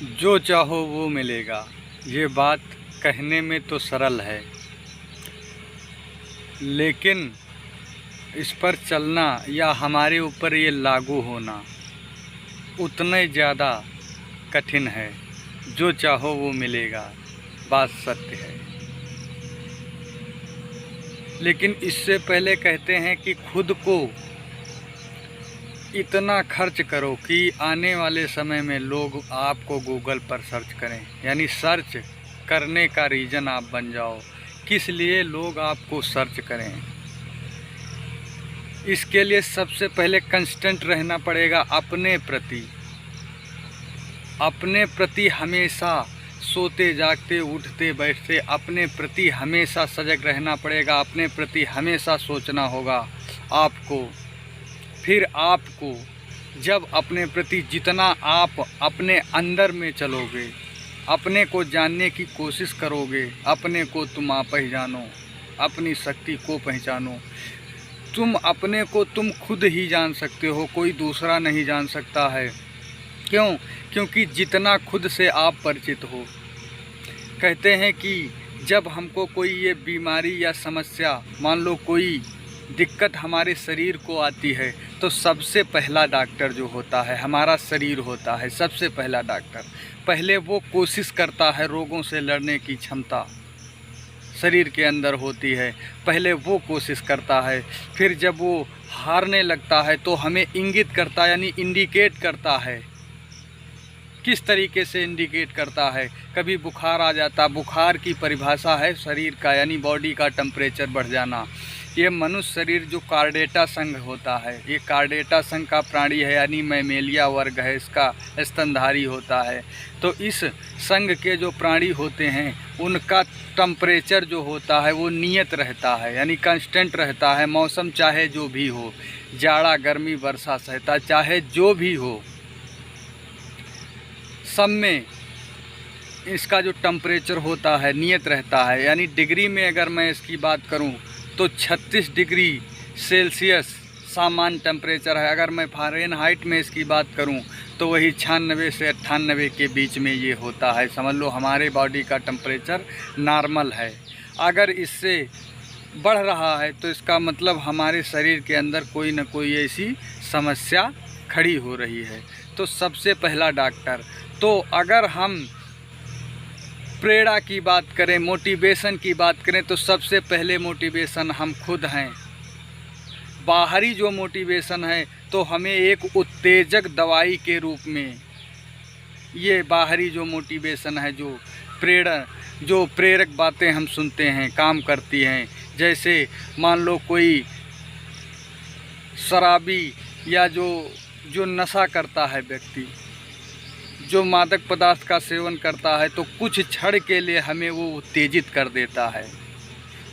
जो चाहो वो मिलेगा। ये बात कहने में तो सरल है, लेकिन इस पर चलना या हमारे ऊपर ये लागू होना उतना ही ज़्यादा कठिन है। जो चाहो वो मिलेगा, बात सत्य है। लेकिन इससे पहले कहते हैं कि खुद को इतना खर्च करो कि आने वाले समय में लोग आपको गूगल पर सर्च करें, यानी सर्च करने का रीज़न आप बन जाओ। किस लिए लोग आपको सर्च करें? इसके लिए सबसे पहले कंस्टेंट रहना पड़ेगा अपने प्रति हमेशा सोते जागते उठते बैठते अपने प्रति हमेशा सजग रहना पड़ेगा। अपने प्रति हमेशा सोचना होगा आपको। फिर आपको जब अपने प्रति जितना आप अपने अंदर में चलोगे, अपने को जानने की कोशिश करोगे, अपने को तुम आप पहचानो, अपनी शक्ति को पहचानो। तुम अपने को तुम खुद ही जान सकते हो, कोई दूसरा नहीं जान सकता है। क्यों? क्योंकि जितना खुद से आप परिचित हो। कहते हैं कि जब हमको कोई ये बीमारी या समस्या, मान लो कोई दिक्कत हमारे शरीर को आती है, तो सबसे पहला डॉक्टर जो होता है हमारा शरीर होता है। सबसे पहला डॉक्टर पहले वो कोशिश करता है, रोगों से लड़ने की क्षमता शरीर के अंदर होती है, पहले वो कोशिश करता है। फिर जब वो हारने लगता है तो हमें इंगित करता है, यानी इंडिकेट करता है। किस तरीके से इंडिकेट करता है? कभी बुखार आ जाता, बुखार की परिभाषा है शरीर का, यानी बॉडी का टेम्परेचर बढ़ जाना। ये मनुष्य शरीर जो कार्डेटा संघ होता है, ये कार्डेटा संघ का प्राणी है, यानी मैमेलिया वर्ग है, इसका स्तनधारी होता है। तो इस संघ के जो प्राणी होते हैं उनका टेम्परेचर जो होता है वो नियत रहता है, यानी कांस्टेंट रहता है। मौसम चाहे जो भी हो, जाड़ा गर्मी वर्षा सहता चाहे जो भी हो, सब में इसका जो टेम्परेचर होता है नियत रहता है। यानी डिग्री में अगर मैं इसकी बात करूं तो 36 डिग्री सेल्सियस सामान्य टेम्परेचर है। अगर मैं फ़ारेनहाइट में इसकी बात करूं तो वही 96 से 98 के बीच में ये होता है। समझ लो हमारे बॉडी का टेम्परेचर नॉर्मल है। अगर इससे बढ़ रहा है तो इसका मतलब हमारे शरीर के अंदर कोई न कोई ऐसी समस्या खड़ी हो रही है। तो सबसे पहला डॉक्टर, तो अगर हम प्रेरणा की बात करें, मोटिवेशन की बात करें, तो सबसे पहले मोटिवेशन हम खुद हैं। बाहरी जो मोटिवेशन है तो हमें एक उत्तेजक दवाई के रूप में, ये बाहरी जो मोटिवेशन है, जो प्रेरक बातें हम सुनते हैं काम करती हैं। जैसे मान लो कोई शराबी या जो नशा करता है व्यक्ति, जो मादक पदार्थ का सेवन करता है, तो कुछ क्षण के लिए हमें वो उत्तेजित कर देता है,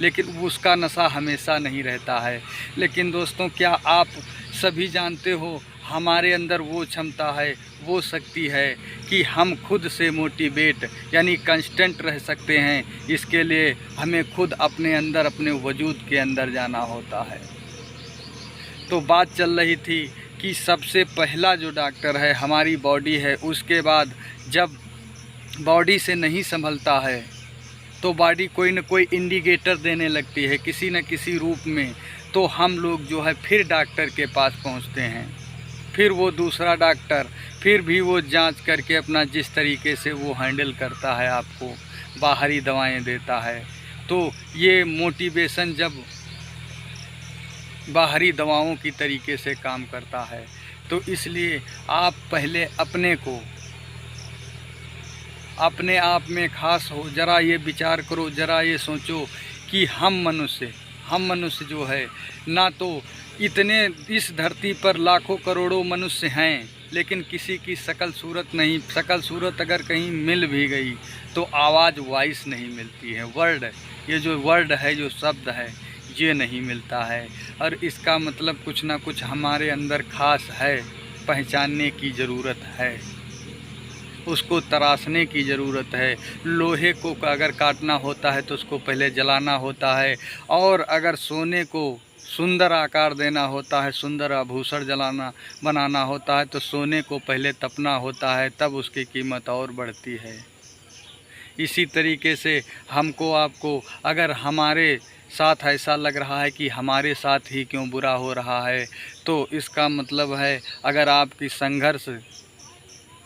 लेकिन उसका नशा हमेशा नहीं रहता है। लेकिन दोस्तों, क्या आप सभी जानते हो हमारे अंदर वो क्षमता है, वो शक्ति है कि हम खुद से मोटिवेट यानी कांस्टेंट रह सकते हैं। इसके लिए हमें खुद अपने अंदर, अपने वजूद के अंदर जाना होता है। तो बात चल रही थी कि सबसे पहला जो डॉक्टर है हमारी बॉडी है। उसके बाद जब बॉडी से नहीं संभलता है तो बॉडी कोई न कोई इंडिकेटर देने लगती है किसी न किसी रूप में, तो हम लोग जो है फिर डॉक्टर के पास पहुंचते हैं। फिर वो दूसरा डॉक्टर फिर भी वो जांच करके अपना जिस तरीके से वो हैंडल करता है, आपको बाहरी दवाएं देता है। तो ये मोटिवेशन जब बाहरी दवाओं की तरीके से काम करता है, तो इसलिए आप पहले अपने को, अपने आप में खास हो। ज़रा ये विचार करो, ज़रा ये सोचो कि हम मनुष्य जो है ना, तो इतने इस धरती पर लाखों करोड़ों मनुष्य हैं, लेकिन किसी की शकल सूरत नहीं। शकल सूरत अगर कहीं मिल भी गई तो आवाज़, वॉइस नहीं मिलती है। वर्ड, ये जो वर्ड है, जो शब्द है, ये नहीं मिलता है। और इसका मतलब कुछ ना कुछ हमारे अंदर खास है, पहचानने की ज़रूरत है, उसको तराशने की ज़रूरत है। लोहे को अगर काटना होता है तो उसको पहले जलाना होता है, और अगर सोने को सुंदर आकार देना होता है, सुंदर आभूषण बनाना होता है तो सोने को पहले तपना होता है, तब उसकी कीमत और बढ़ती है। इसी तरीके से हमको आपको अगर हमारे साथ ऐसा लग रहा है कि हमारे साथ ही क्यों बुरा हो रहा है, तो इसका मतलब है अगर आपकी संघर्ष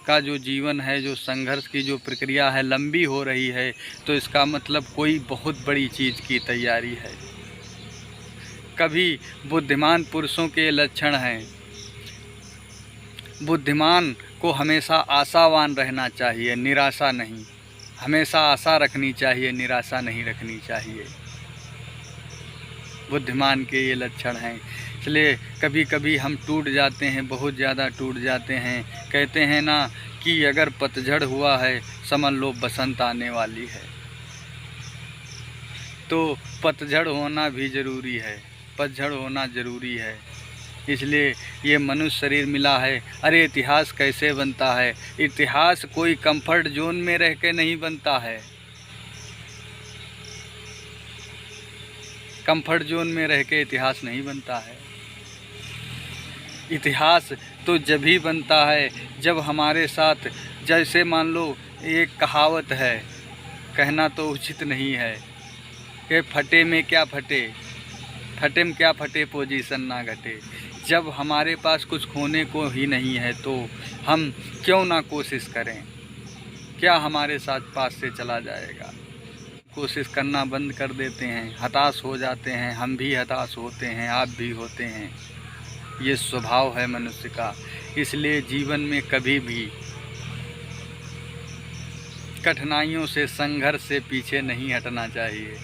का जो जीवन है, जो संघर्ष की जो प्रक्रिया है लंबी हो रही है, तो इसका मतलब कोई बहुत बड़ी चीज़ की तैयारी है। कभी बुद्धिमान पुरुषों के लक्षण हैं, बुद्धिमान को हमेशा आशावान रहना चाहिए, निराशा नहीं। हमेशा आशा रखनी चाहिए, निराशा नहीं रखनी चाहिए। बुद्धिमान के ये लक्षण हैं। इसलिए कभी कभी हम टूट जाते हैं, बहुत ज़्यादा टूट जाते हैं। कहते हैं ना कि अगर पतझड़ हुआ है समझ लो बसंत आने वाली है। तो पतझड़ होना भी ज़रूरी है, पतझड़ होना ज़रूरी है। इसलिए ये मनुष्य शरीर मिला है। अरे इतिहास कैसे बनता है? इतिहास कोई कंफर्ट जोन में रह के नहीं बनता है। कंफर्ट जोन में रह के इतिहास नहीं बनता है। इतिहास तो जब ही बनता है जब हमारे साथ, जैसे मान लो एक कहावत है, कहना तो उचित नहीं है कि फटे में क्या फटे, फटे में क्या फटे, पोजीशन ना घटे। जब हमारे पास कुछ खोने को ही नहीं है तो हम क्यों ना कोशिश करें? क्या हमारे साथ पास से चला जाएगा? कोशिश करना बंद कर देते हैं, हताश हो जाते हैं। हम भी हताश होते हैं, आप भी होते हैं। ये स्वभाव है मनुष्य का। इसलिए जीवन में कभी भी कठिनाइयों से, संघर्ष से पीछे नहीं हटना चाहिए।